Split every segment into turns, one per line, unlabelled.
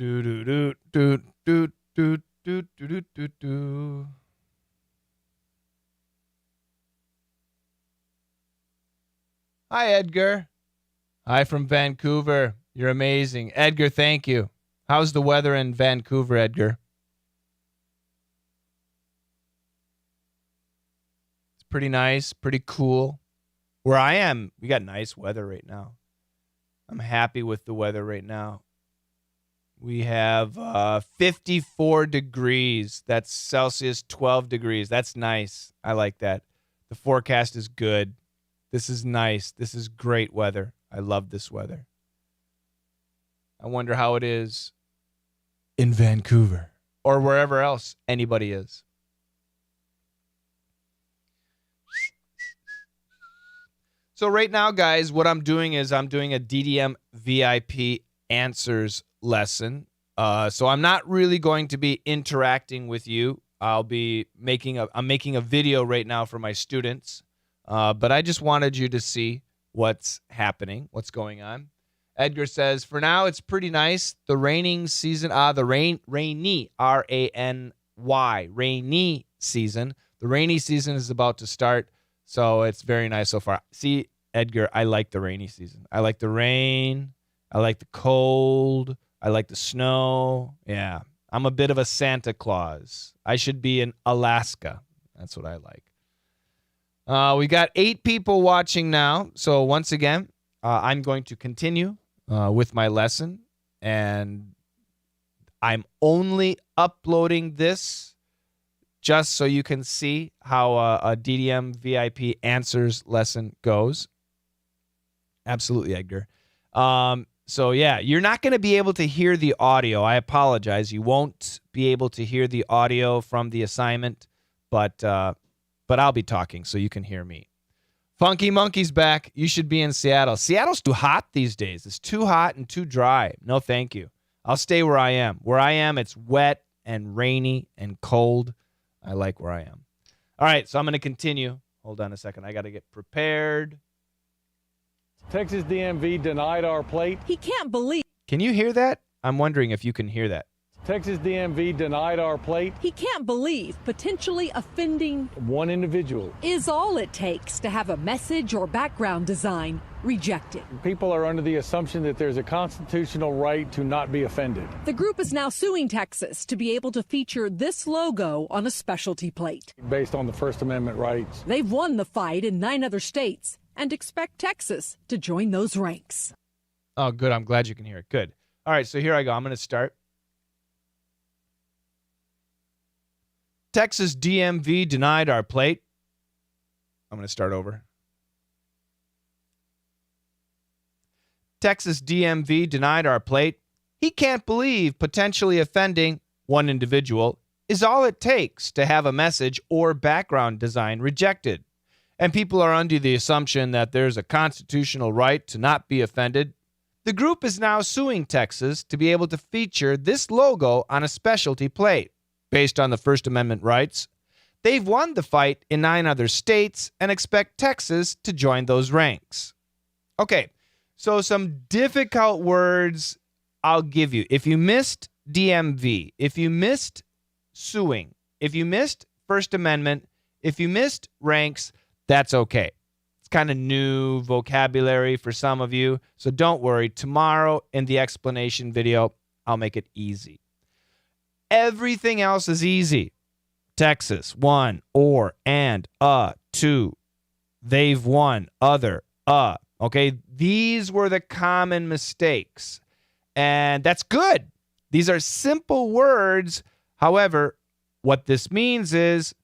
do do do do do do do do do do. Hi, Edgar. Hi from Vancouver. You're amazing. Edgar, thank you. How's the weather in Vancouver, Edgar? It's pretty nice, pretty cool. Where I am, we got nice weather right now. I'm happy with the weather right now. We have 54 degrees. That's Celsius, 12 degrees. That's nice. I like that. The forecast is good. This is nice. This is great weather. I love this weather. I wonder how it is in Vancouver or wherever else anybody is. So right now, guys, what I'm doing is I'm doing a DDM VIP answers lesson. So I'm not really going to be interacting with you. I'm making a video right now for my students. But I just wanted you to see what's happening, what's going on. Edgar says, for now, it's pretty nice. The raining season, rainy, R-A-N-Y, rainy season. The rainy season is about to start, so it's very nice so far. See, Edgar, I like the rainy season. I like the rain. I like the cold. I like the snow. Yeah, I'm a bit of a Santa Claus. I should be in Alaska. That's what I like. We got 8 people watching now. So once again, I'm going to continue with my lesson. And I'm only uploading this just so you can see how a DDM VIP answers lesson goes. Absolutely, Edgar. So, yeah, you're not going to be able to hear the audio. I apologize. You won't be able to hear the audio from the assignment, but I'll be talking so you can hear me. Funky Monkey's back. You should be in Seattle. Seattle's too hot these days. It's too hot and too dry. No, thank you. I'll stay where I am. Where I am, it's wet and rainy and cold. I like where I am. All right, so I'm going to continue. Hold on a second. I got to get prepared.
Texas DMV denied our plate.
He can't believe.
Can you hear that? I'm wondering if you can hear that.
Texas DMV denied our plate.
He can't believe potentially offending
one individual
is all it takes to have a message or background design rejected.
People are under the assumption that there's a constitutional right to not be offended.
The group is now suing Texas to be able to feature this logo on a specialty plate.
Based on the First Amendment rights.
They've won the fight in 9 other states and expect Texas to join those ranks.
Oh, good. I'm glad you can hear it. Good. All right, so here I go. I'm going to start. Texas DMV denied our plate. I'm going to start over. Texas DMV denied our plate. He can't believe potentially offending one individual is all it takes to have a message or background design rejected. And people are under the assumption that there's a constitutional right to not be offended. The group is now suing Texas to be able to feature this logo on a specialty plate. Based on the First Amendment rights, they've won the fight in 9 other states and expect Texas to join those ranks. Okay, so some difficult words I'll give you. If you missed DMV, if you missed suing, if you missed First Amendment, if you missed ranks, that's okay. It's kind of new vocabulary for some of you, so don't worry. Tomorrow in the explanation video, I'll make it easy. Everything else is easy. Texas, one, or, and, two. They've won, other, Okay, these were the common mistakes. And that's good. These are simple words. However, what this means is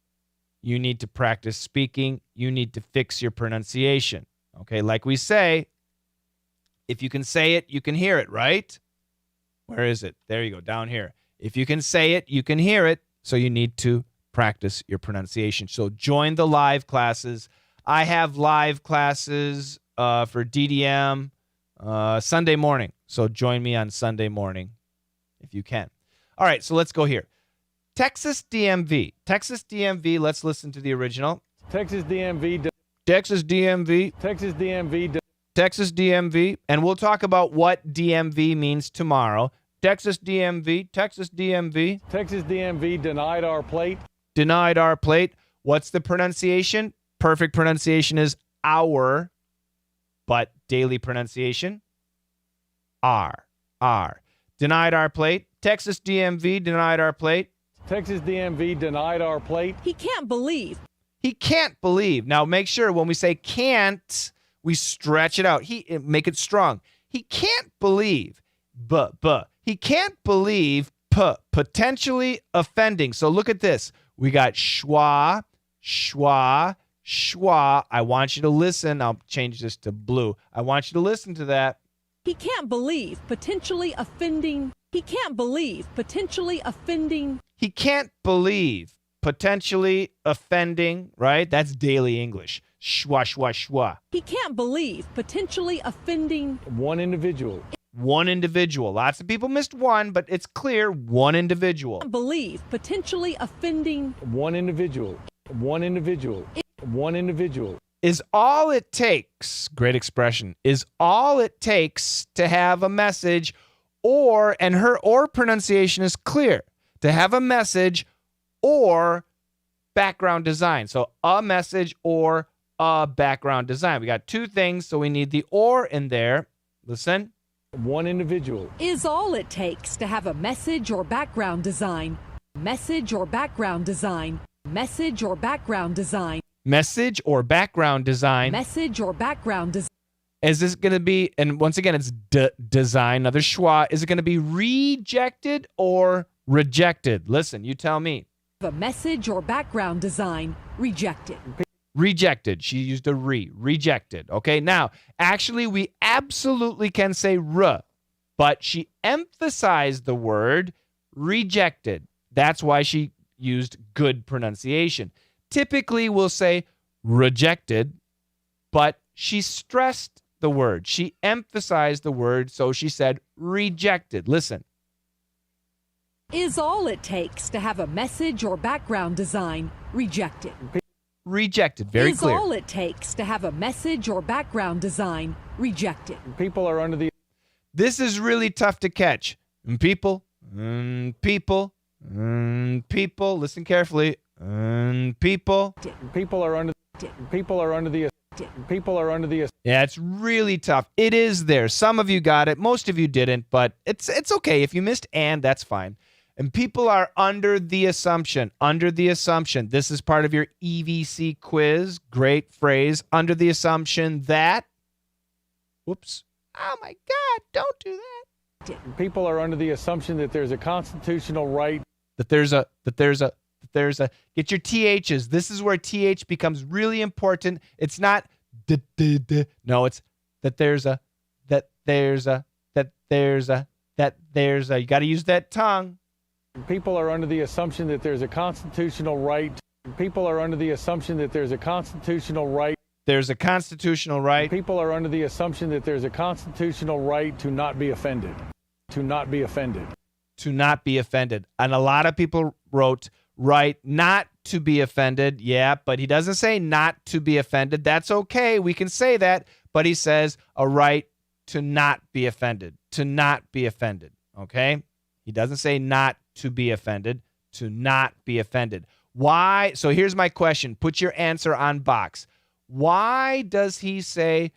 you need to practice speaking. You need to fix your pronunciation. Okay, like we say, if you can say it, you can hear it, right? Where is it? There you go, down here. If you can say it, you can hear it. So you need to practice your pronunciation. So join the live classes. I have live classes for DDM Sunday morning. So join me on Sunday morning if you can. All right, so let's go here. Texas DMV. Texas DMV, let's listen to the original.
Texas DMV.
Texas DMV.
Texas DMV.
Texas DMV. And we'll talk about what DMV means tomorrow. Texas DMV, Texas DMV.
Texas DMV denied our plate.
Denied our plate. What's the pronunciation? Perfect pronunciation is our, but daily pronunciation, R. Denied our plate. Texas DMV denied our plate.
Texas DMV denied our plate.
He can't believe.
He can't believe. Now make sure when we say can't, we stretch it out. Make it strong. He can't believe. He can't believe potentially offending. So look at this. We got schwa. I want you to listen. I'll change this to blue. I want you to listen to that.
He can't believe potentially offending. He can't believe potentially offending.
He can't believe potentially offending, right? That's daily English. Schwa.
He can't believe potentially offending.
One individual.
One individual. Lots of people missed one, but it's clear one individual.
Can't believe potentially offending.
One individual. One individual. One individual.
Is all it takes, great expression, is all it takes to have a message and her or pronunciation is clear, to have a message or background design. So a message or a background design. We got two things, so we need the or in there. Listen.
One individual.
Is all it takes to have a message or background design. Message or background design. Message or background design.
Message or background design.
Message or background design.
Is this going to be, and once again, it's design, another schwa. Is it going to be rejected or rejected? Listen, you tell me.
A message or background design. Rejected.
Rejected. She used a rejected. Okay, now, actually, we absolutely can say but she emphasized the word rejected. That's why she used good pronunciation. Typically, we'll say rejected, but she stressed the word. She emphasized the word, so she said rejected. Listen.
Is all it takes to have a message or background design. Rejected.
Rejected. Very clear.
Is all it takes to have a message or background design. Rejected.
People are under the...
This is really tough to catch. People, listen carefully. People
are under the...
Yeah, it's really tough. It is there. Some of you got it. Most of you didn't, but it's okay. If you missed that's fine. And people are under the assumption. This is part of your EVC quiz. Great phrase. Under the assumption that... Whoops. Oh, my God. Don't do that.
People are under the assumption that there's a constitutional right.
That there's a get your THs. This is where TH becomes really important. It's not no, it's that there's a you got to use that tongue.
People are under the assumption that there's a constitutional right. People are under the assumption that there's a constitutional right.
There's a constitutional right.
People are under the assumption that there's a constitutional right to not be offended. To not be offended.
To not be offended. And a lot of people wrote right not to be offended. Yeah, but he doesn't say not to be offended. That's okay. We can say that. But he says a right to not be offended. To not be offended. Okay? He doesn't say not to be offended. To not be offended. Why? So here's my question. Put your answer on box. Why does he say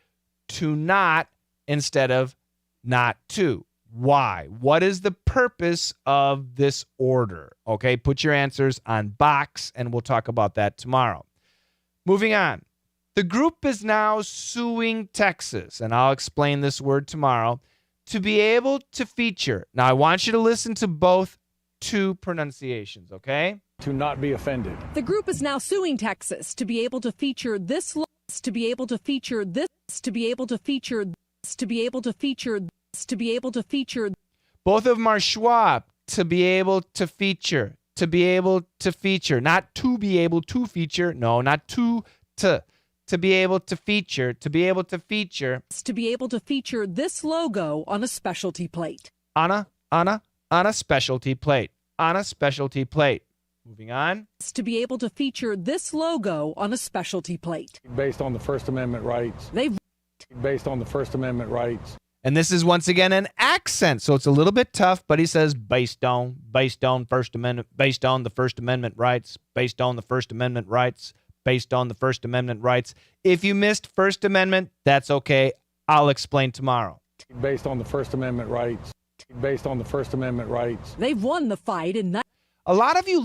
to not instead of not to? Why? What is the purpose of this order? Okay, put your answers on box, and we'll talk about that tomorrow. Moving on. The group is now suing Texas, and I'll explain this word tomorrow, to be able to feature. Now, I want you to listen to both two pronunciations, okay?
To not be offended.
The group is now suing Texas to be able to feature this, to be able to feature this, to be able to feature this, to be able to feature this, to be able to feature.
Both of them are schwa, to be able to feature, to be able to feature, not to be able to feature. No, not to be able to feature, to be able to feature.
To be able to feature this logo on a specialty plate.
On a specialty plate. On a specialty plate. Moving on.
To be able to feature this logo on a specialty plate.
Based on the First Amendment rights.
Based
on the First Amendment rights.
And this is once again an accent, so it's a little bit tough, but he says based on First Amendment, based on the First Amendment rights, based on the First Amendment rights, based on the First Amendment rights. If you missed First Amendment, that's okay. I'll explain tomorrow.
Based on the First Amendment rights. Based on the First Amendment rights.
They've won the fight in
A lot of you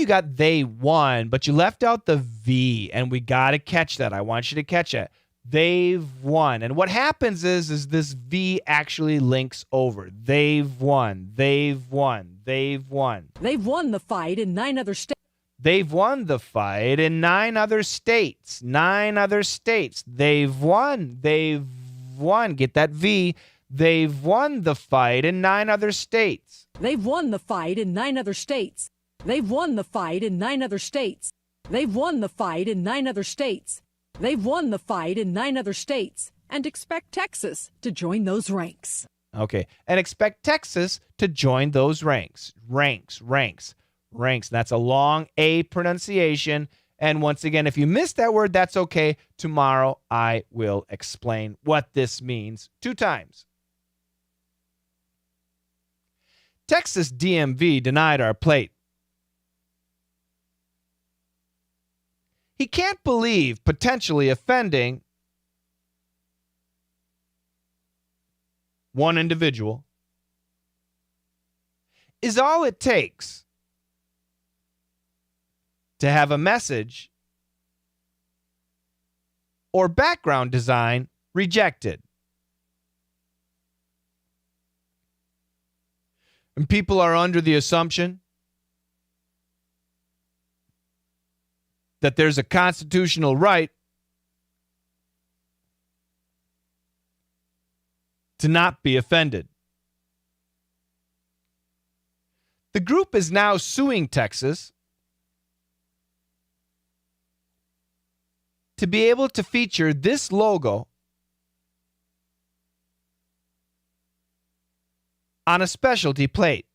got they won, but you left out the V, and we got to catch that. I want you to catch it. They've won. And what happens is this V actually links over. They've won. They've won. They've won.
They've won the fight in 9 other states.
They've won the fight in 9 other states. 9 other states. They've won. They've won. Get that V. They've won the fight in 9 other states.
They've won the fight in 9 other states. They've won the fight in 9 other states. They've won the fight in 9 other states. They've won the fight in 9 other states, and expect Texas to join those ranks.
Okay, and expect Texas to join those ranks. Ranks. That's a long A pronunciation. And once again, if you missed that word, that's okay. Tomorrow I will explain what this means 2 times. Texas DMV denied our plate. He can't believe potentially offending one individual is all it takes to have a message or background design rejected. And people are under the assumption that there's a constitutional right to not be offended. The group is now suing Texas to be able to feature this logo on a specialty plate.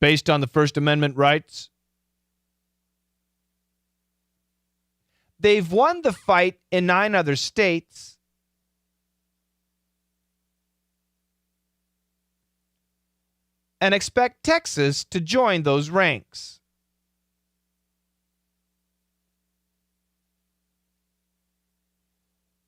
Based on the First Amendment rights, they've won the fight in 9 other states, and expect Texas to join those ranks.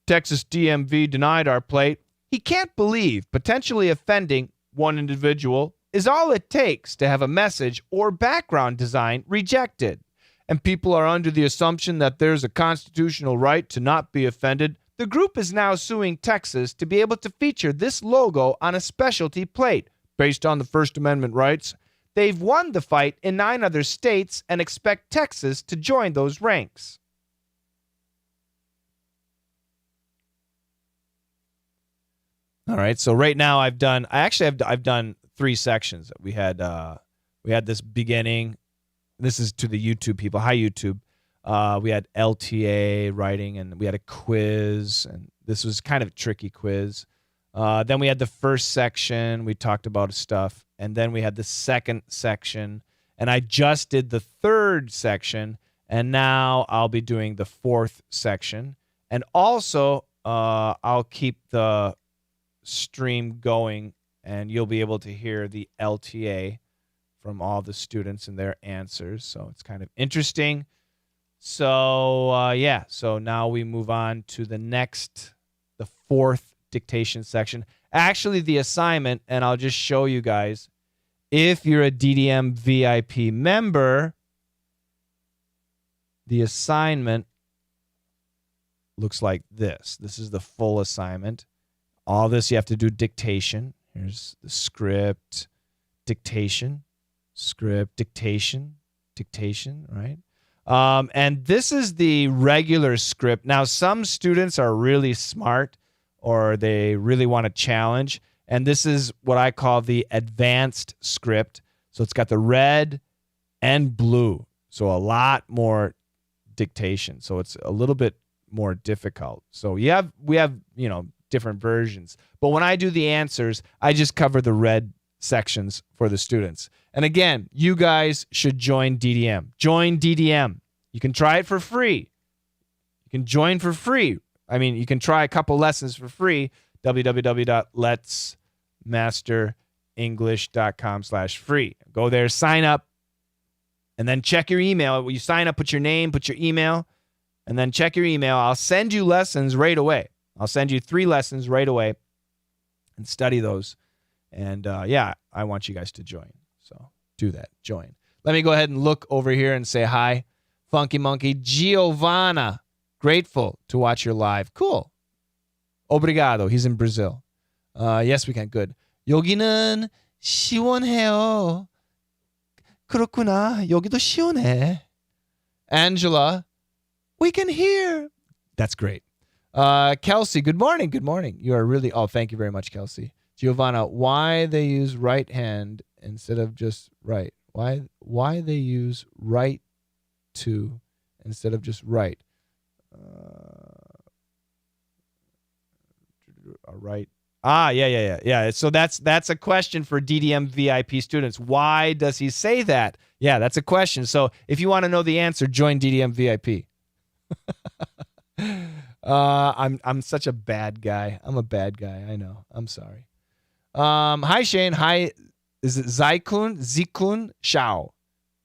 Texas DMV denied our plate. He can't believe potentially offending one individual is all it takes to have a message or background design rejected. And people are under the assumption that there's a constitutional right to not be offended. The group is now suing Texas to be able to feature this logo on a specialty plate. Based on the First Amendment rights, they've won the fight in 9 other states and expect Texas to join those ranks. All right, so right now I've done 3 sections. We had this beginning. This is to the YouTube people. Hi, YouTube. We had LTA writing, and we had a quiz, and this was kind of a tricky quiz. Then we had the first section. We talked about stuff, and then we had the second section, and I just did the third section, and now I'll be doing the fourth section, and also I'll keep the stream going, and you'll be able to hear the LTA from all the students and their answers. So it's kind of interesting. So so now we move on to the fourth dictation section. Actually, the assignment, and I'll just show you guys, if you're a DDM VIP member, the assignment looks like this. This is the full assignment. All this, you have to do dictation. Here's the script, dictation, dictation, right? And this is the regular script. Now, some students are really smart, or they really want to challenge, and this is what I call the advanced script. So it's got the red and blue, so a lot more dictation. So it's a little bit more difficult. So we have different versions. But when I do the answers, I just cover the red sections for the students. And again, you guys should join DDM. Join DDM. You can try it for free. You can join for free I mean, you can try a couple lessons for free. www.letsmasterenglish.com/free. Go there, sign up, and then check your email. When you sign up, put your name, put your email, and then check your email. I'll send you lessons right away. I'll send you 3 lessons right away and study those. And yeah, I want you guys to join. So do that. Join. Let me go ahead and look over here and say hi. Funky Monkey. Giovanna. Grateful to watch your live. Cool. Obrigado. He's in Brazil. Yes, we can. Good. 여기는 시원해요. 그렇구나. 여기도 시원해. Angela. We can hear. That's great. Kelsey, good morning. Good morning. You are really, thank you very much, Kelsey. Giovanna, why they use right hand instead of just right? Why they use right to instead of just right? Right. Yeah. So that's a question for DDM VIP students. Why does he say that? Yeah, that's a question. So if you want to know the answer, join DDM VIP. I'm such a bad guy. I'm a bad guy. I know. I'm sorry. Hi Shane. Hi. Is it Zikun Shao?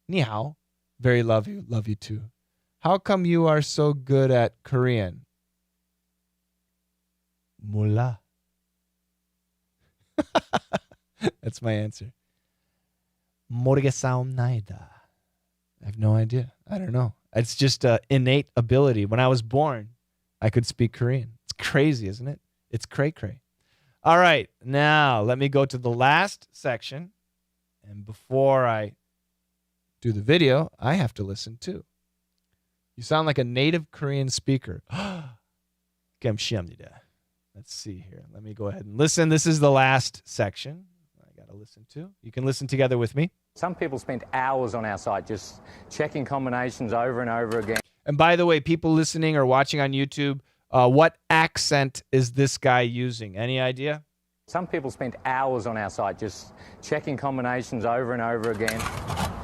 Ni hao. Very love you. Love you too. How come you are so good at Korean? Mula. That's my answer. 모르겠사옵나이다. I have no idea. I don't know. It's just an innate ability. When I was born, I could speak Korean. It's crazy, isn't it? It's cray-cray. All right. Now, let me go to the last section. And before I do the video, I have to listen too. You sound like a native Korean speaker. 감사합니다. Let's see here. Let me go ahead and listen. This is the last section I got to listen to. You can listen together with me.
Some people spend hours on our site just checking combinations over and over again.
And by the way, people listening or watching on YouTube, what accent is this guy using? Any idea?
Some people spend hours on our site just checking combinations over and over again.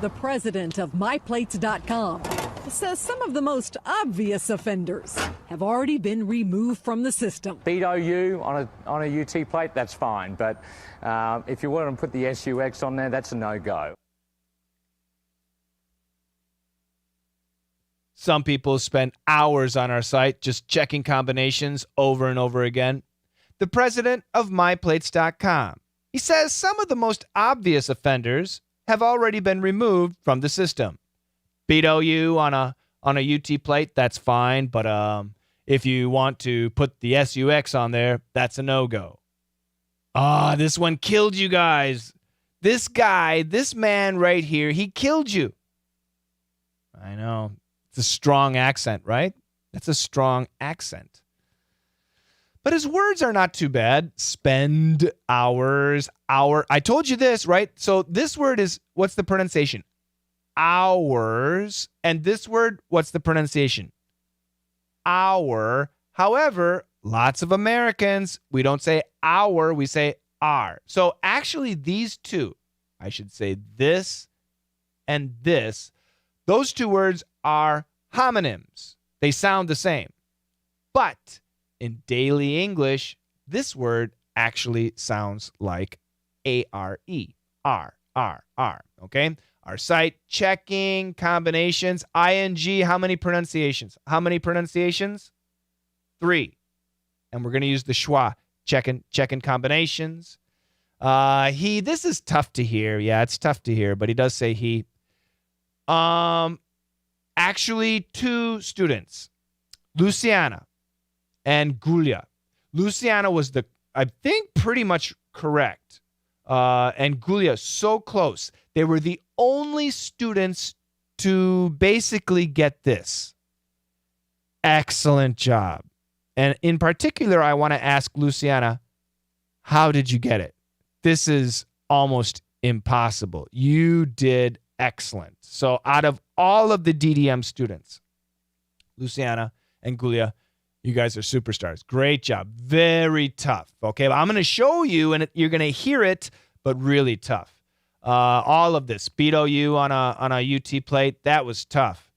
The president of MyPlates.com says some of the most obvious offenders have already been removed from the system.
Beat OU on a UT plate, that's fine. But if you want to put the SUX on there, that's a no-go.
Some people spend hours on our site just checking combinations over and over again. The president of MyPlates.com. He says some of the most obvious offenders have already been removed from the system. Beat OU on a UT plate, that's fine, but if you want to put the SUX on there, that's a no-go. This one killed you guys. This guy, this man right here, he killed you. I know. It's a strong accent, right? That's a strong accent. But his words are not too bad. Spend hours, hour. I told you this, right? So this word is, what's the pronunciation? Hours. And this word, what's the pronunciation? Hour. However, lots of Americans, we don't say hour, we say are. So actually these two, I should say this and this, those two words are homonyms. They sound the same. But in daily English, this word actually sounds like A-R-E. R. Okay? Our site, checking, combinations, ing, how many pronunciations? How many pronunciations? 3. And we're going to use the schwa, checking combinations. This is tough to hear. Yeah, it's tough to hear, but he does say he. Actually, 2 students, Luciana and Gulia. Luciana was I think, pretty much correct. And Gulia, so close. They were the only students to basically get this. Excellent job. And in particular, I want to ask Luciana, how did you get it? This is almost impossible. You did excellent. So out of all of the DDM students, Luciana and Gulia, you guys are superstars. Great job. Very tough. Okay, but I'm going to show you, and you're going to hear it, but really tough. All of this. Beat OU on a UT plate, that was tough.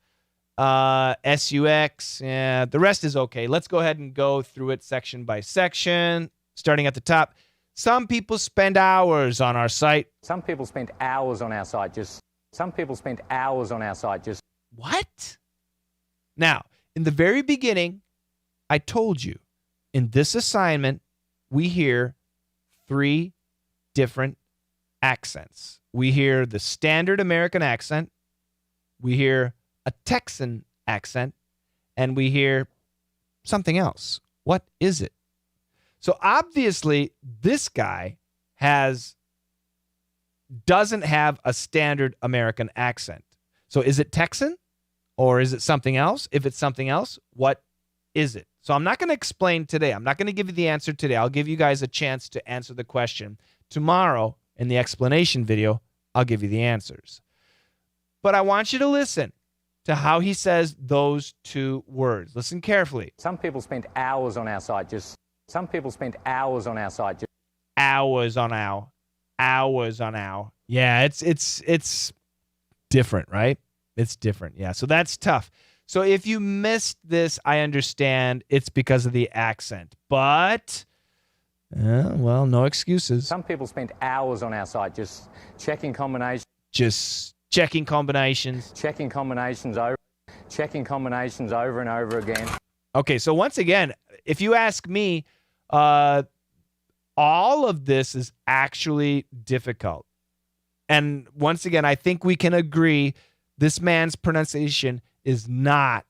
SUX. Yeah, the rest is okay. Let's go ahead and go through it section by section, starting at the top. Some people spend hours on our site.
Some people spend hours on our site just... Some people spend hours on our site just...
What? Now, in the very beginning, I told you, in this assignment, we hear 3 different accents. We hear the standard American accent, we hear a Texan accent, and we hear something else. What is it? So obviously, this guy doesn't have a standard American accent. So is it Texan or is it something else? If it's something else, what is it? So I'm not going to explain today. I'm not going to give you the answer today. I'll give you guys a chance to answer the question. Tomorrow, in the explanation video, I'll give you the answers. But I want you to listen to how he says those 2 words. Listen carefully.
Some people spend hours on our site just... Some people spend hours on our site just...
Hours on our. Hours on our. Yeah, it's different, right? It's different. Yeah, so that's tough. So if you missed this, I understand it's because of the accent. But, well, no excuses.
Some people spend hours on our site just checking combinations.
Just checking combinations.
Checking combinations over and over again.
Okay, so once again, if you ask me, all of this is actually difficult. And once again, I think we can agree this man's pronunciation is not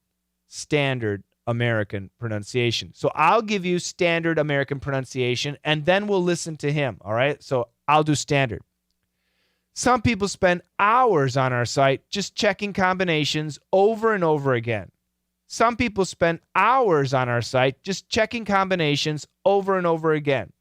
standard American pronunciation. So I'll give you standard American pronunciation, and then we'll listen to him, all right? So I'll do standard. Some people spend hours on our site just checking combinations over and over again. Some people spend hours on our site just checking combinations over and over again.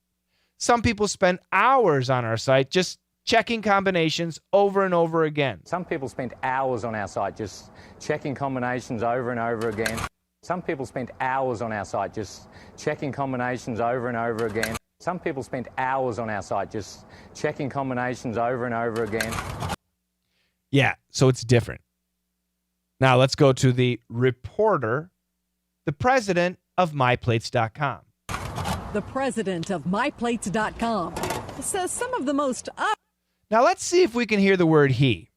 Some people spend hours on our site just checking combinations over and over again.
Some people spend hours on our site just checking combinations over and over again. Some people spend hours on our site just checking combinations over and over again. Some people spend hours on our site just checking combinations over and over again.
Yeah, so it's different. Now let's go to the reporter, the president of MyPlates.com.
The president of MyPlates.com says some of the most
Now let's see if we can hear the word he.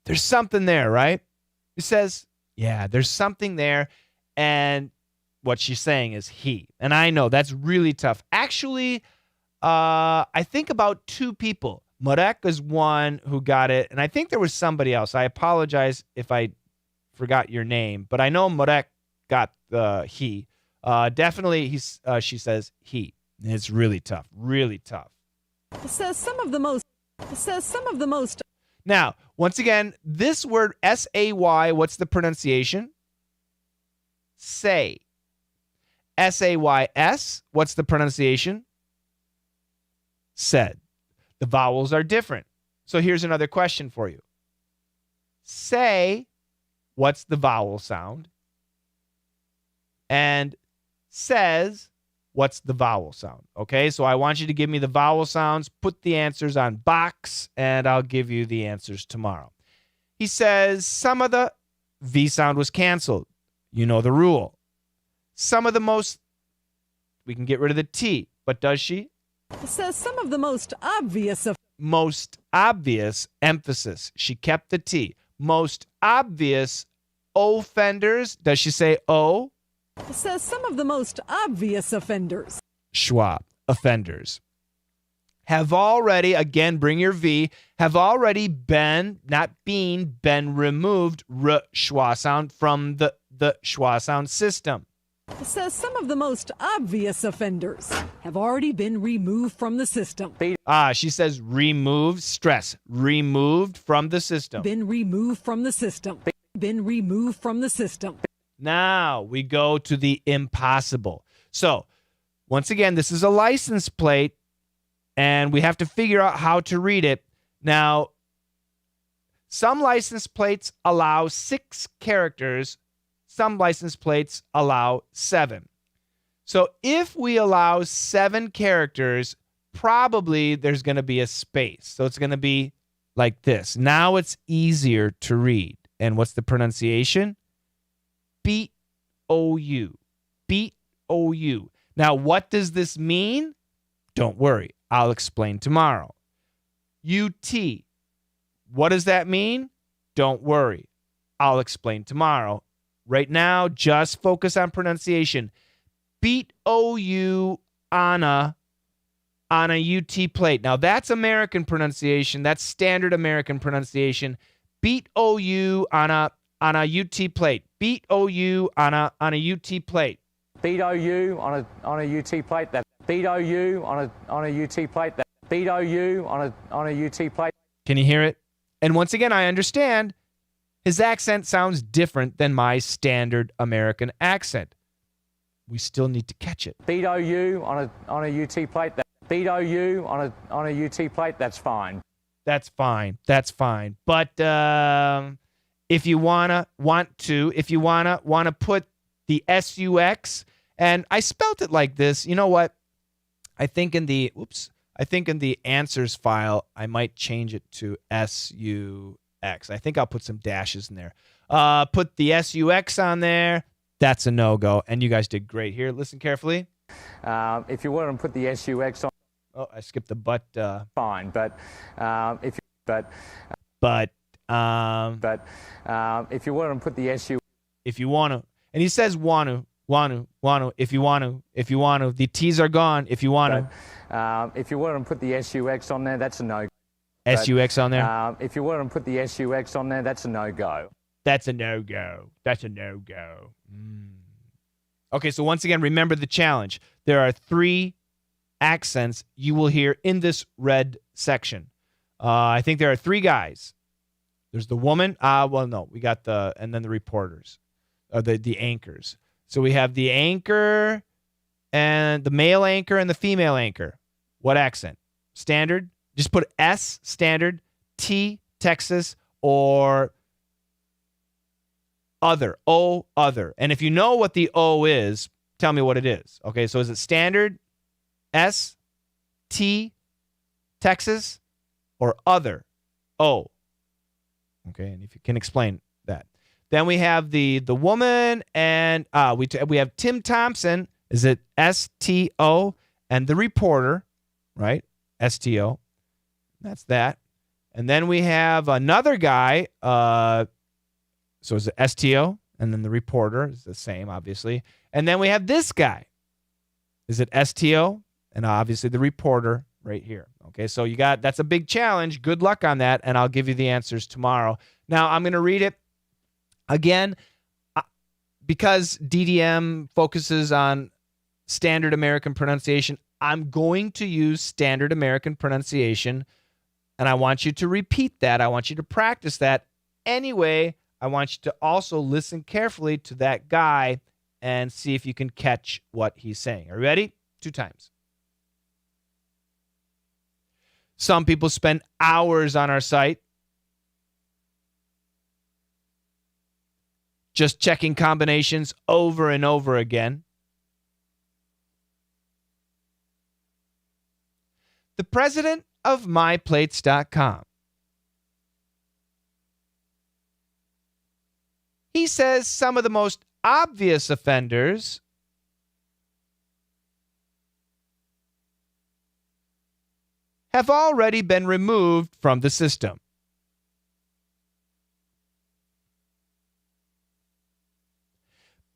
There's something there, right? He says, yeah, there's something there. And what she's saying is he. And I know that's really tough. Actually, I think about 2 people. Marek is one who got it. And I think there was somebody else. I apologize if I forgot your name. But I know Marek got the he. Definitely, she says he. It's really tough. Really tough.
says some of the most.
Now, once again, this word S-A-Y, what's the pronunciation? Say. S-A-Y-S, what's the pronunciation? Said. The vowels are different. So here's another question for you. Say, what's the vowel sound? And says, what's the vowel sound? Okay, so I want you to give me the vowel sounds, put the answers on box, and I'll give you the answers tomorrow. He says some of the V sound was canceled. You know the rule. Some of the most, we can get rid of the T, but does she?
Says some of the most obvious of.
Most obvious emphasis. She kept the T. Most obvious offenders. Does she say O?
Says some of the most obvious offenders.
Schwab. Offenders. Have already, again, bring your V, have already been, not been removed, schwa sound from the schwa sound system.
Says some of the most obvious offenders have already been removed from the system.
She says removed, stress, removed from the system.
Been removed from the system. Been removed from the system.
Now we go to the impossible. So, once again, this is a license plate, and we have to figure out how to read it. Now, some license plates allow 6 characters. Some license plates allow 7. So if we allow 7 characters, probably there's going to be a space. So it's going to be like this. Now it's easier to read. And what's the pronunciation? Beat OU. Beat OU. Now, what does this mean? Don't worry. I'll explain tomorrow. UT. What does that mean? Don't worry. I'll explain tomorrow. Right now, just focus on pronunciation. Beat OU on a UT plate. Now, that's American pronunciation. That's standard American pronunciation. Beat OU on a UT plate. Beat OU on a UT plate.
Beat OU on a UT plate. That beat OU on a UT plate. That beat OU on a UT plate.
Can you hear it? And once again, I understand his accent sounds different than my standard American accent. We still need to catch it.
Beat OU on a UT plate. That beat OU on a UT plate. That's fine.
That's fine. That's fine. But if you want to put the SUX, and I spelt it like this. You know what? I think in the answers file, I might change it to SUX. I think I'll put some dashes in there. Put the SUX on there. That's a no-go. And you guys did great here. Listen carefully.
If you want to put the SUX on.
Oh, I skipped the but.
Fine, but if you want to put the SU.
If you want to, and he says want to, if you want to, the T's are gone. If you want
to. If you want to put the SUX on there, that's a no.
SUX on there.
If you want to put the SUX on there, that's a no-go.
That's a no-go. That's a no-go. Okay, so once again, remember the challenge. There are 3 accents you will hear in this red section. I think there are 3 guys. There's the woman. We got and then the reporters, the anchors. So we have the anchor and the male anchor and the female anchor. What accent? Standard? Just put S, standard, T, Texas, or other, O, other. And if you know what the O is, tell me what it is. Okay, so is it standard, S, T, Texas, or other, O? Okay, and if you can explain that. Then we have the woman, and we have Tim Thompson. Is it S-T-O? And the reporter, right? S-T-O. That's that. And then we have another guy. So is it S-T-O? And then the reporter is the same, obviously. And then we have this guy. Is it S-T-O? And obviously the reporter right here. Okay, so that's a big challenge. Good luck on that, and I'll give you the answers tomorrow. Now, I'm going to read it again because DDM focuses on standard American pronunciation. I'm going to use standard American pronunciation, and I want you to repeat that. I want you to practice that. Anyway, I want you to also listen carefully to that guy and see if you can catch what he's saying. Are you ready? 2 times. Some people spend hours on our site just checking combinations over and over again. The president of MyPlates.com. He says some of the most obvious offenders have already been removed from the system.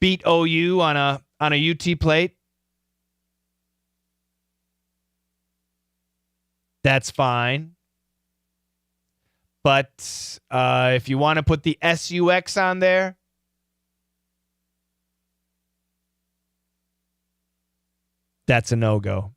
Beat OU on a UT plate. That's fine. But if you want to put the SUX on there, that's a no-go.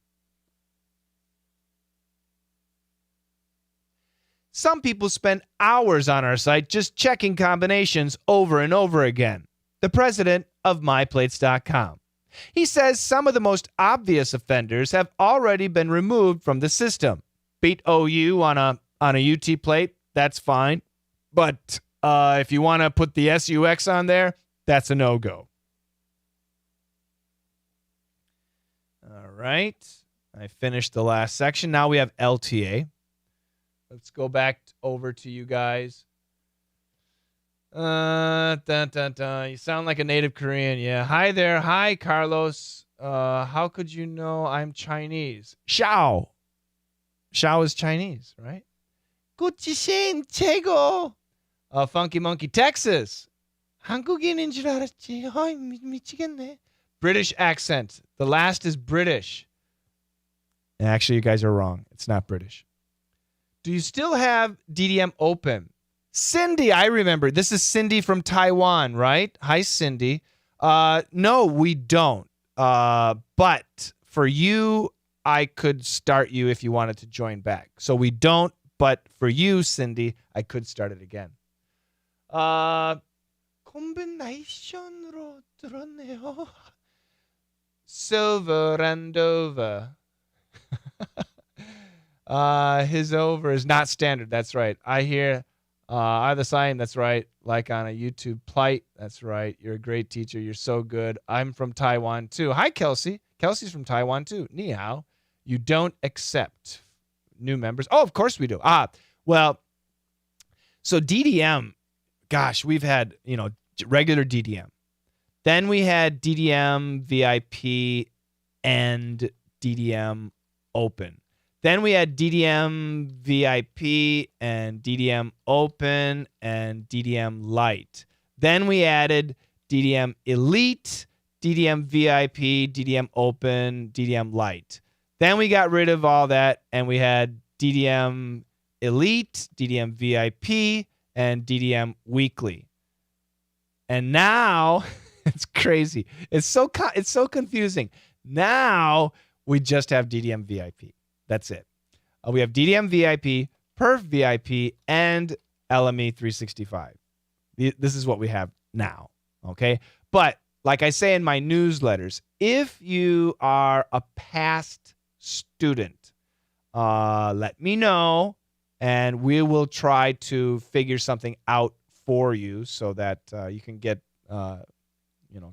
Some people spend hours on our site just checking combinations over and over again. The president of MyPlates.com. He says some of the most obvious offenders have already been removed from the system. Beat OU on a UT plate, that's fine. But if you want to put the SUX on there, that's a no-go. All right. I finished the last section. Now we have LTA. Let's go back over to you guys. You sound like a native Korean. Yeah. Hi there. Hi, Carlos. How could you know I'm Chinese? Xiao. Xiao is Chinese, right? 구찌신 최고. Funky Monkey, Texas. 한국인인 줄 알았지. 어이, 미치겠네. British accent. The last is British. Actually, you guys are wrong. It's not British. Do you still have DDM open? Cindy, I remember. This is Cindy from Taiwan, right? Hi, Cindy. No, we don't. But for you, I could start you if you wanted to join back. So we don't, but for you, Cindy, I could start it again. 콤비네이션으로 들었네요. Silver and over. His over is not standard. That's right. I hear either sign. That's right. Like on a YouTube plight. That's right. You're a great teacher. You're so good. I'm from Taiwan too. Hi, Kelsey. Kelsey's from Taiwan too. Ni hao. You don't accept new members. Oh, of course we do. Well, so DDM, gosh, we've had, regular DDM. Then we had DDM VIP and DDM Open. Then we had DDM VIP and DDM Open and DDM Lite. Then we added DDM Elite, DDM VIP, DDM Open, DDM Lite. Then we got rid of all that and we had DDM Elite, DDM VIP, and DDM Weekly. And now it's crazy. It's so confusing. Now we just have DDM VIP. That's it. We have DDM VIP, Perf VIP, and LME 365. This is what we have now. Okay. But like I say in my newsletters, if you are a past student, let me know and we will try to figure something out for you so that you can get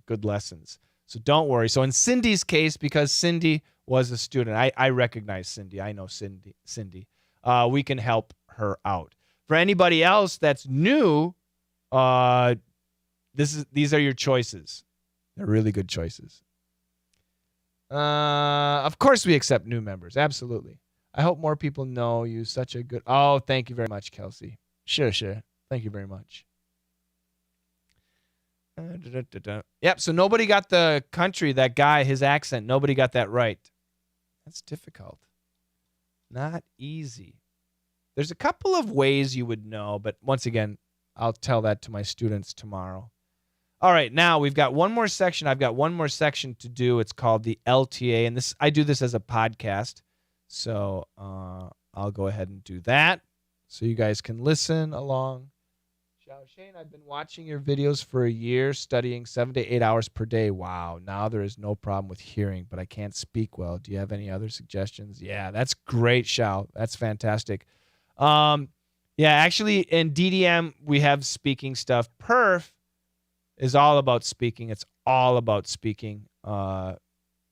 good lessons. So don't worry. So in Cindy's case, because Cindy was a student, I recognize Cindy. I know Cindy. We can help her out. For anybody else that's new, these are your choices. They're really good choices. Of course we accept new members. Absolutely. I hope more people know you. Such a good... Oh, thank you very much, Kelsey. Sure. Thank you very much. Yep, so nobody got the country, that guy, his accent. Nobody got that right. That's difficult. Not easy. There's a couple of ways you would know, but once again, I'll tell that to my students tomorrow. All right, now we've got one more section. I've got one more section to do. It's called the LTA, and I do this as a podcast. So I'll go ahead and do that so you guys can listen along. Shane, I've been watching your videos for a year, studying 7 to 8 hours per day. Wow, now there is no problem with hearing, but I can't speak well. Do you have any other suggestions? Yeah, that's great, Shao. That's fantastic. Yeah, actually, in DDM, we have speaking stuff. Perf is all about speaking. It's all about speaking.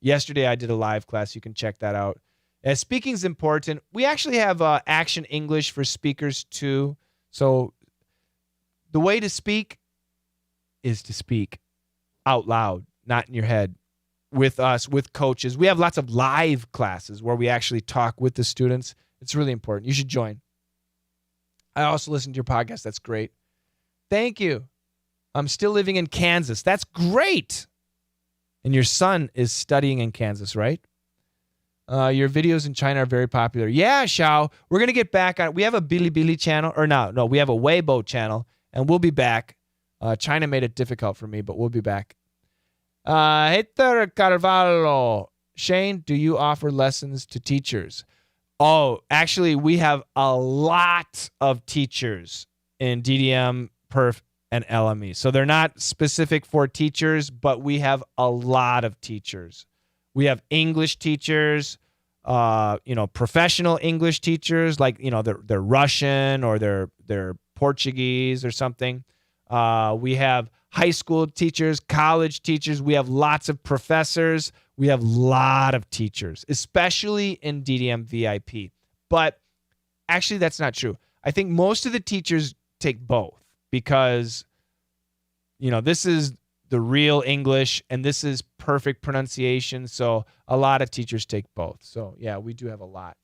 Yesterday, I did a live class. You can check that out. Speaking is important. We actually have Action English for speakers, too. So the way to speak is to speak out loud, not in your head, with us, with coaches. We have lots of live classes where we actually talk with the students. It's really important. You should join. I also listen to your podcast. That's great. Thank you. I'm still living in Kansas. That's great. And your son is studying in Kansas, right? Your videos in China are very popular. Yeah, Xiao. We're going to get back on. We have a Bilibili channel. Or no, we have a Weibo channel. And we'll be back. China made it difficult for me, but we'll be back. Heter Carvalho. Shane, do you offer lessons to teachers? Oh, actually, we have a lot of teachers in DDM, Perf, and LME. So they're not specific for teachers, but we have a lot of teachers. We have English teachers, professional English teachers, like, they're Russian or they're Portuguese or something. We have high school teachers, college teachers. We have lots of professors. We have a lot of teachers, especially in DDM VIP. But Actually, that's not true. I think most of the teachers take both because, this is the real English and this is perfect pronunciation. So a lot of teachers take both. So, yeah, we do have a lot.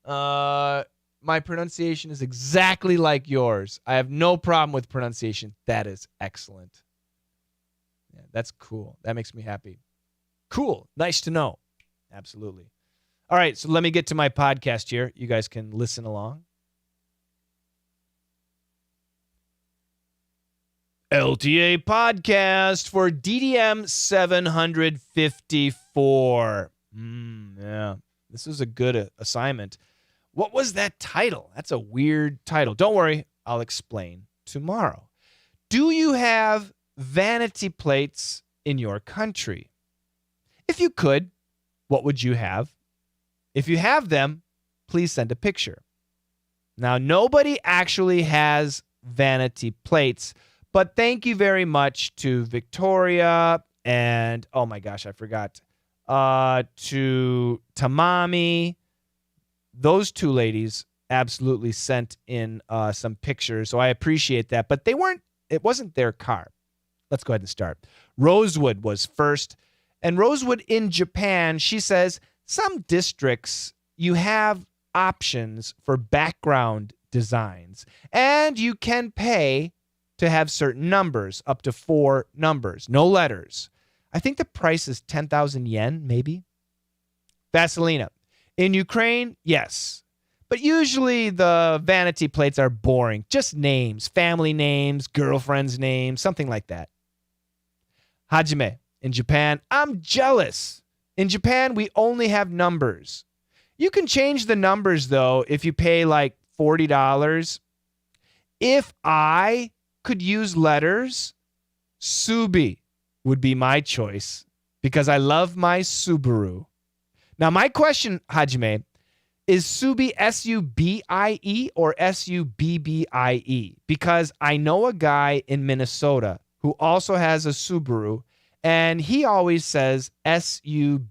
My pronunciation is exactly like yours. I have no problem with pronunciation. That is excellent. Yeah, that's cool. That makes me happy. Cool. Nice to know. Absolutely. All right, so let me get to my podcast here. You guys can listen along. LTA podcast for DDM 754. Yeah, this was a good assignment. What was that title? That's a weird title. Don't worry, I'll explain tomorrow. Do you have vanity plates in your country? If you could, what would you have? If you have them, please send a picture. Now, nobody actually has vanity plates, but thank you very much to Victoria and, oh my gosh, I forgot, to Tamami. Those two ladies absolutely sent in some pictures, so I appreciate that. But it wasn't their car. Let's go ahead and start. Rosewood was first. And Rosewood in Japan, she says, some districts, you have options for background designs. And you can pay to have certain numbers, up to 4 numbers, no letters. I think the price is 10,000 yen, maybe. Vaselina. In Ukraine, yes. But usually the vanity plates are boring. Just names, family names, girlfriend's names, something like that. Hajime. In Japan, I'm jealous. In Japan, we only have numbers. You can change the numbers, though, if you pay like $40. If I could use letters, Subi would be my choice because I love my Subaru. Now, my question, Hajime, is Subi S-U-B-I-E or S-U-B-B-I-E? Because I know a guy in Minnesota who also has a Subaru, and he always says S-U-B-B-I-E.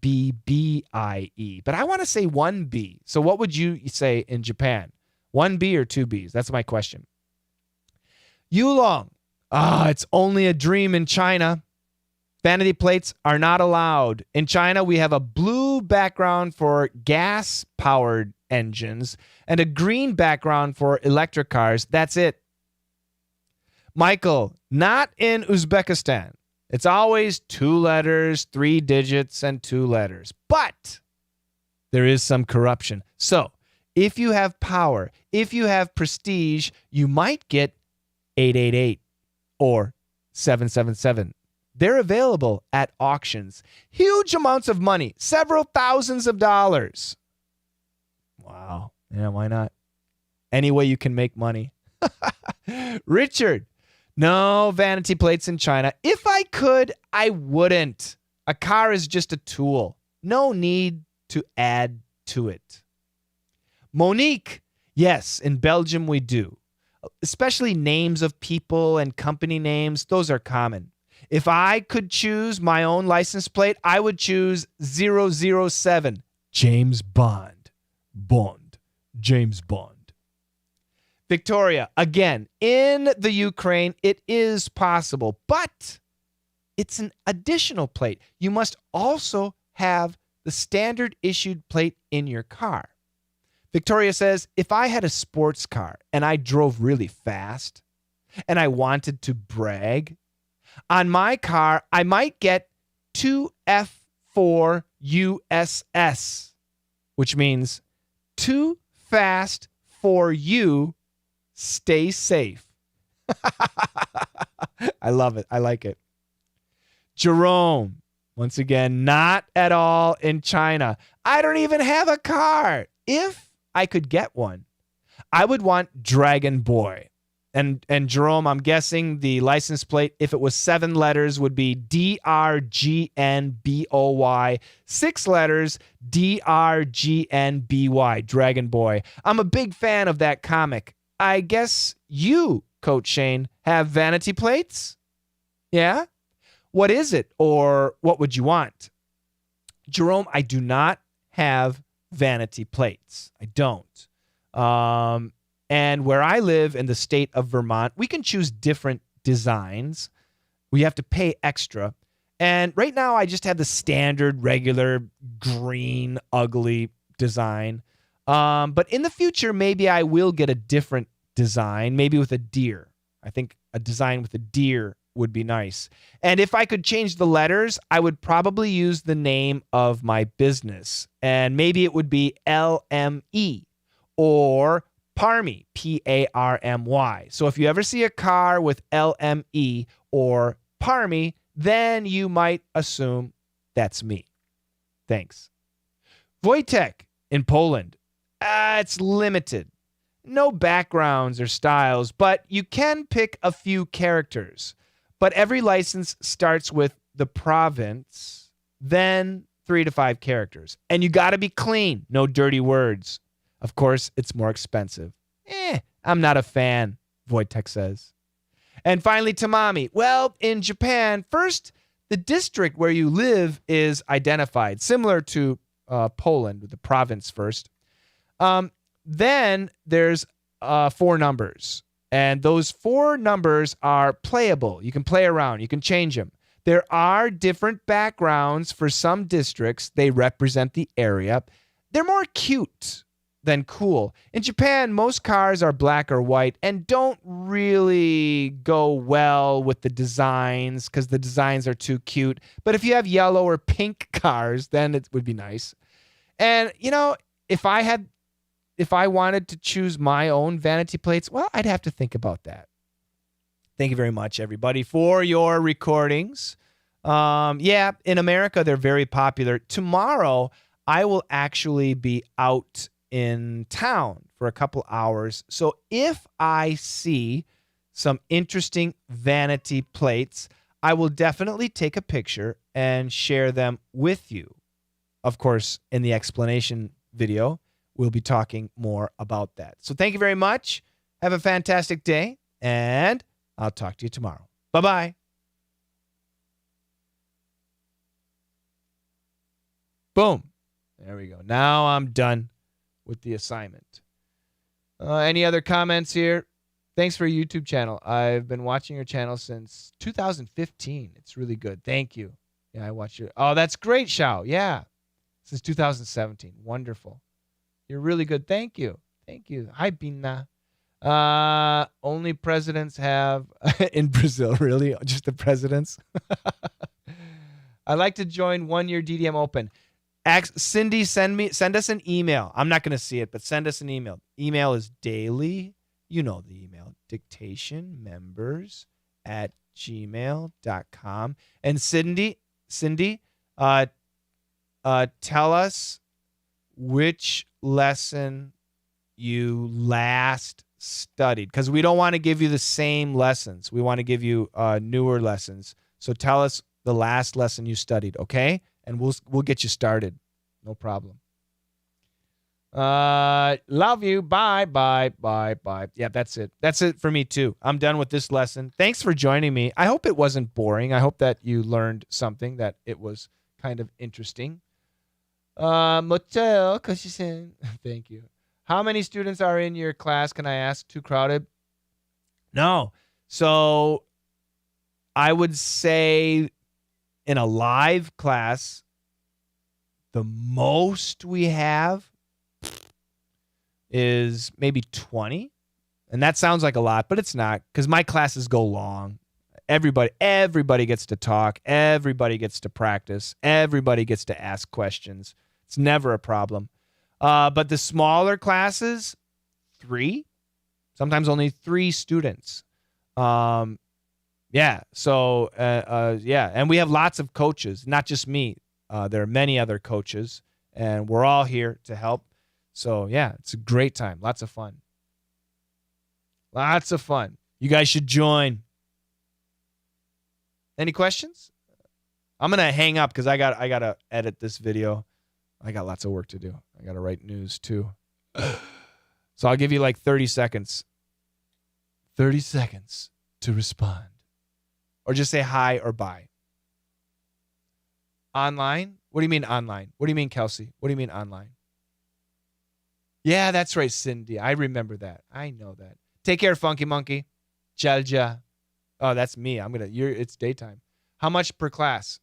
But I want to say 1B. So what would you say in Japan? 1B or 2Bs? That's my question. Yulong. It's only a dream in China. Vanity plates are not allowed. In China, we have a blue background for gas-powered engines and a green background for electric cars. That's it. Michael, not in Uzbekistan. It's always 2 letters, 3 digits, and 2 letters. But there is some corruption. So if you have power, if you have prestige, you might get 888 or 777. They're available at auctions. Huge amounts of money, several thousands of dollars. Wow. Yeah, why not? Any way you can make money. Richard, no vanity plates in China. If I could, I wouldn't. A car is just a tool. No need to add to it. Monique, yes, in Belgium we do. Especially names of people and company names, those are common. If I could choose my own license plate, I would choose 007, James Bond. James Bond. Victoria, again, in the Ukraine, it is possible, but it's an additional plate. You must also have the standard issued plate in your car. Victoria says, if I had a sports car and I drove really fast and I wanted to brag, on my car, I might get 2F4 USS, which means too fast for you. Stay safe. I love it. I like it. Jerome, once again, not at all in China. I don't even have a car. If I could get one, I would want Dragon Boy. And Jerome, I'm guessing the license plate, if it was 7 letters, would be DRGNBOY. 6 letters, DRGNBY, Dragon Boy. I'm a big fan of that comic. I guess you, Coach Shane, have vanity plates? Yeah? What is it, or what would you want? Jerome, I do not have vanity plates. I don't. And where I live in the state of Vermont, we can choose different designs. We have to pay extra. And right now, I just have the standard, regular, green, ugly design. But in the future, maybe I will get a different design, maybe with a deer. I think a design with a deer would be nice. And if I could change the letters, I would probably use the name of my business. And maybe it would be LME or Parmy, P-A-R-M-Y. So if you ever see a car with LME or Parmy, then you might assume that's me. Thanks. Wojtek in Poland. It's limited. No backgrounds or styles, but you can pick a few characters. But every license starts with the province, then 3 to 5 characters. And you got to be clean. No dirty words. Of course, it's more expensive. I'm not a fan, Wojtek says. And finally, Tamami. Well, in Japan, first, the district where you live is identified, similar to Poland, with the province first. Then there's 4 numbers. And those 4 numbers are playable. You can play around. You can change them. There are different backgrounds for some districts. They represent the area. They're more cute than cool. In Japan, most cars are black or white and don't really go well with the designs because the designs are too cute. But if you have yellow or pink cars, then it would be nice. And, you know, if I wanted to choose my own vanity plates, well, I'd have to think about that. Thank you very much, everybody, for your recordings. In America, they're very popular. Tomorrow, I will actually be out in town for a couple hours. So if I see some interesting vanity plates, I will definitely take a picture and share them with you. Of course, in the explanation video, we'll be talking more about that. So thank you very much. Have a fantastic day, and I'll talk to you tomorrow. Bye-bye. Boom. There we go. Now I'm done with the assignment. Any other comments here? Thanks for your YouTube channel. I've been watching your channel since 2015. It's really good. Thank you. Yeah, I watch your... Oh, that's great, Shao. Yeah. Since 2017. Wonderful. You're really good. Thank you. Thank you. Hi, Bina. Only presidents have... in Brazil, really? Just the presidents? I'd like to join 1-year DDM Open. Cindy, send us an email. I'm not going to see it, but send us an email. Email is daily, you know the email, dictationmembers@gmail.com. And Cindy, tell us which lesson you last studied, because we don't want to give you the same lessons. We want to give you newer lessons. So tell us the last lesson you studied, okay? And we'll get you started. No problem. Love you. Bye. Yeah, that's it. That's it for me too. I'm done with this lesson. Thanks for joining me. I hope it wasn't boring. I hope that you learned something, that it was kind of interesting. Motel, because she said, thank you. How many students are in your class? Can I ask? Too crowded? No. So I would say in a live class, the most we have is maybe 20. And that sounds like a lot, but it's not, because my classes go long. Everybody gets to talk. Everybody gets to practice. Everybody gets to ask questions. It's never a problem. But the smaller classes, 3, sometimes only 3 students. Yeah. So, and we have lots of coaches, not just me. There are many other coaches, and we're all here to help. So, yeah, it's a great time. Lots of fun. Lots of fun. You guys should join. Any questions? I'm going to hang up because I got to edit this video. I got lots of work to do. I got to write news, too. So I'll give you like 30 seconds. 30 seconds to respond. Or just say hi or bye. Online? What do you mean online? What do you mean, Kelsey? What do you mean online? Yeah, that's right, Cindy. I remember that. I know that. Take care, Funky Monkey. Jalja. Oh, that's me. It's daytime. How much per class?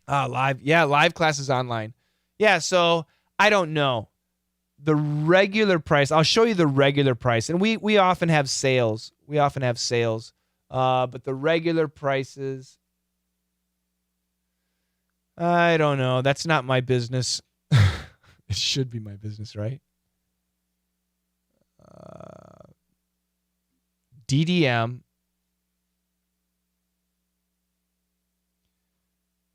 Live. Yeah, live classes online. Yeah, so I don't know. The regular price, I'll show you the regular price. And we often have sales. But the regular prices, I don't know. That's not my business. It should be my business, right? DDM,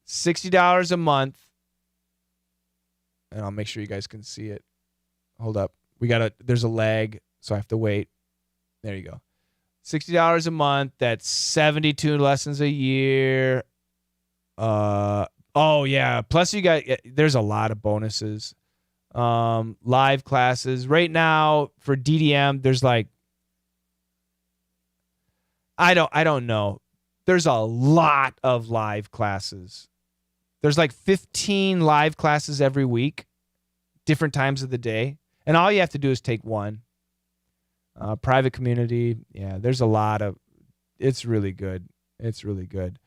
$60 a month. And I'll make sure you guys can see it. Hold up. There's a lag, so I have to wait. There you go. $60 a month. That's 72 lessons a year. Oh yeah. Plus there's a lot of bonuses. Live classes. Right now for DDM, there's like, I don't know. There's a lot of live classes. There's like 15 live classes every week, different times of the day. And all you have to do is take one. Private community. Yeah, there's a lot of, it's really good. It's really good.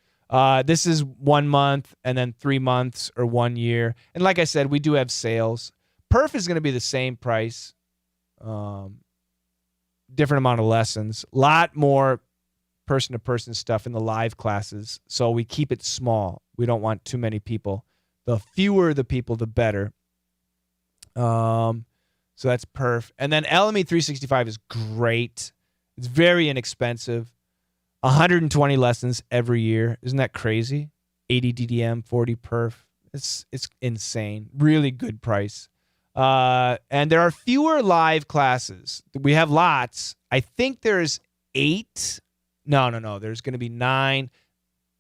This is 1 month and then 3 months or 1 year. And like I said, we do have sales. Perf is going to be the same price. Different amount of lessons. A lot more person-to-person stuff in the live classes. So we keep it small. We don't want too many people. The fewer the people, the better. So that's perf. And then LME 365 is great. It's very inexpensive. 120 lessons every year. Isn't that crazy? 80 DDM, 40 perf. It's insane. Really good price. And there are fewer live classes. We have lots. I think there's 8. No. There's going to be 9.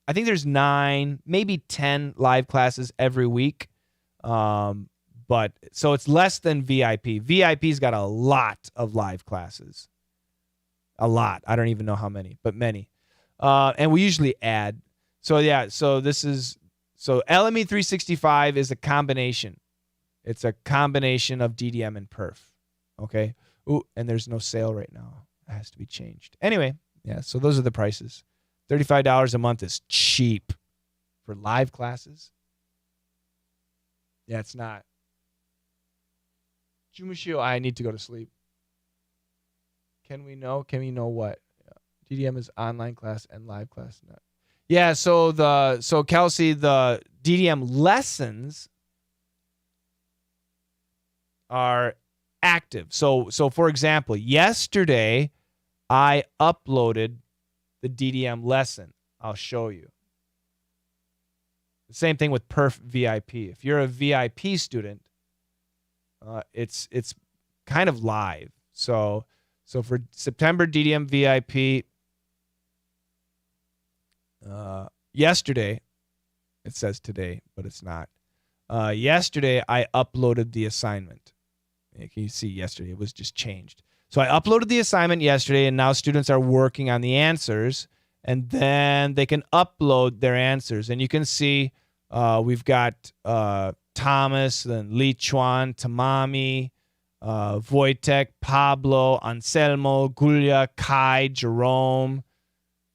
I think there's 9, maybe 10 live classes every week. But so it's less than VIP. VIP's got a lot of live classes. A lot. I don't even know how many, but many. And we usually add. So yeah, so LME 365 is a combination. It's a combination of DDM and perf. Okay. Ooh, and there's no sale right now. It has to be changed. Anyway, yeah, so those are the prices. $35 a month is cheap for live classes. Yeah, it's not. Jumashio, I need to go to sleep. Can we know what? DDM is online class and live class. No. Yeah, so Kelsey, the DDM lessons are active. So for example, yesterday I uploaded the DDM lesson. I'll show you. The same thing with Perf VIP. If you're a VIP student, it's kind of live. So for September DDM VIP, yesterday, it says today, but it's not. Yesterday, I uploaded the assignment. Can you see yesterday? It was just changed. So I uploaded the assignment yesterday, and now students are working on the answers, and then they can upload their answers. And you can see we've got Thomas, then Lee Chuan, Tamami, Wojtek, Pablo, Anselmo, Gulia, Kai, Jerome,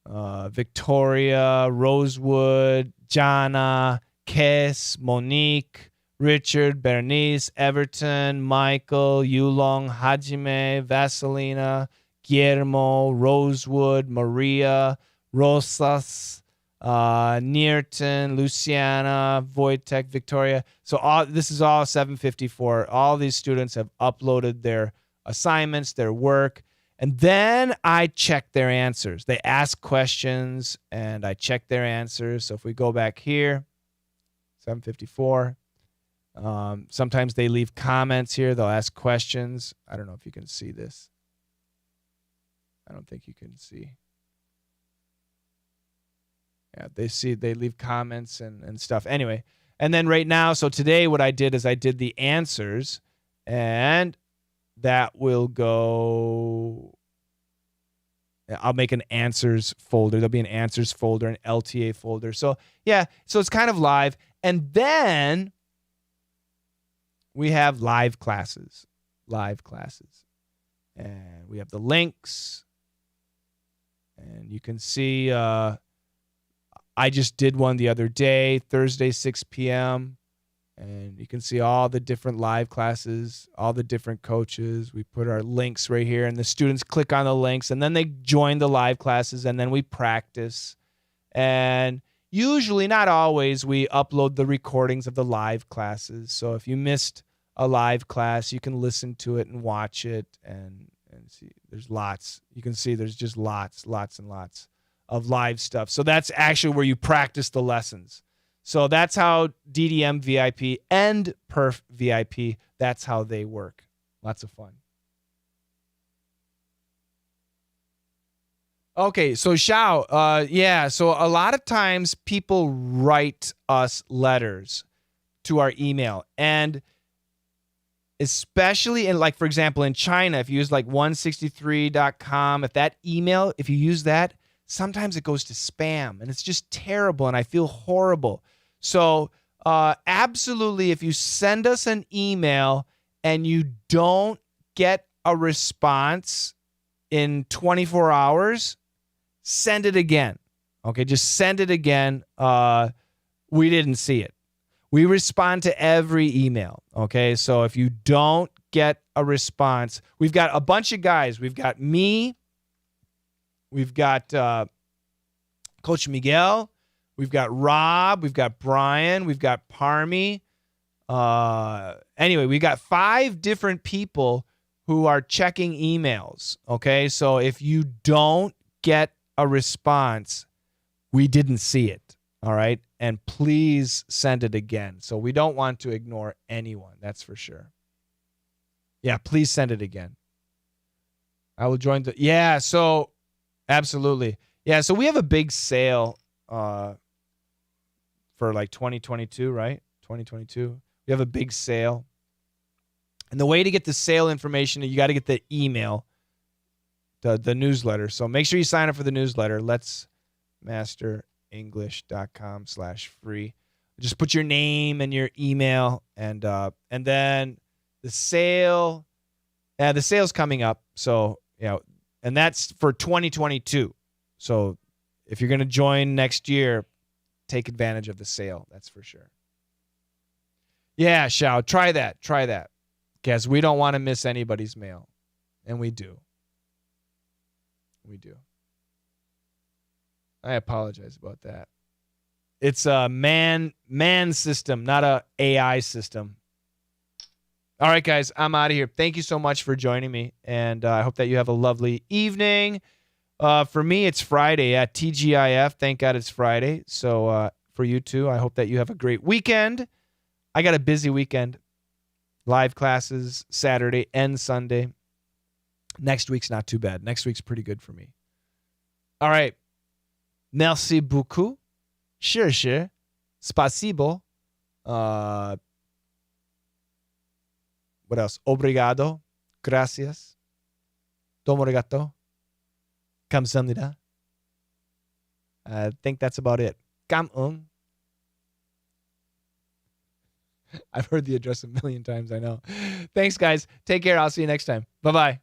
Victoria, Rosewood, Jana, Kes, Monique, Richard, Bernice, Everton, Michael, Yulong, Hajime, Vaselina, Guillermo, Rosewood, Maria, Rosas, Nearton, Luciana, Wojtek, Victoria. So this is all 754. All these students have uploaded their assignments, their work, and then I check their answers. They ask questions, and I check their answers. So if we go back here, 754. Sometimes they leave comments here. They'll ask questions. I don't know if you can see this. I don't think you can see. Yeah, they leave comments and stuff. Anyway, and then right now, so today what I did is I did the answers, and that will go. I'll make an answers folder. There'll be an answers folder, an LTA folder. So yeah, so it's kind of live. And then we have live classes. live classes. And we have the links. And you can see I just did one the other day, Thursday, 6 p.m., and you can see all the different live classes, all the different coaches. We put our links right here, and the students click on the links, and then they join the live classes, and then we practice. And usually, not always, we upload the recordings of the live classes. So if you missed a live class, you can listen to it and watch it and see. There's lots. You can see there's just lots and lots of live stuff. So that's actually where you practice the lessons. So that's how DDM VIP and Perf VIP, that's how they work. Lots of fun. Okay, so Xiao, so a lot of times people write us letters to our email. And especially in, like, for example, in China, if you use like 163.com, if you use that, sometimes it goes to spam, and it's just terrible, and I feel horrible. So absolutely, if you send us an email and you don't get a response in 24 hours, send it again. Okay, just send it again. We didn't see it. We respond to every email. Okay, so if you don't get a response, we've got a bunch of guys. We've got me. We've got Coach Miguel. We've got Rob. We've got Brian. We've got Parmy. Anyway, we got 5 different people who are checking emails. Okay, so if you don't get a response, we didn't see it. All right, and please send it again. So we don't want to ignore anyone. That's for sure. Yeah, please send it again. I will join so absolutely. Yeah, so we have a big sale for like 2022, right? 2022. We have a big sale. And the way to get the sale information, you got to get the email, the newsletter. So make sure you sign up for the newsletter. letsmasterenglish.com/free. Just put your name and your email, and then the sale. The sale's coming up. So, and that's for 2022. So if you're going to join next year, take advantage of the sale. That's for sure. Yeah, Xiao, try that. Because we don't want to miss anybody's mail. And we do. I apologize about that. It's a man system, not a AI system. All right, guys, I'm out of here. Thank you so much for joining me, and I hope that you have a lovely evening. For me, it's Friday at TGIF. Thank God it's Friday. So for you too, I hope that you have a great weekend. I got a busy weekend. Live classes Saturday and Sunday. Next week's not too bad. Next week's pretty good for me. All right. Merci beaucoup. Sure. Spasibo. What else? Obrigado. Gracias. Domo arigato. Kamsahamnida. I think that's about it. Kam-ung. I've heard the address a million times, I know. Thanks, guys. Take care. I'll see you next time. Bye-bye.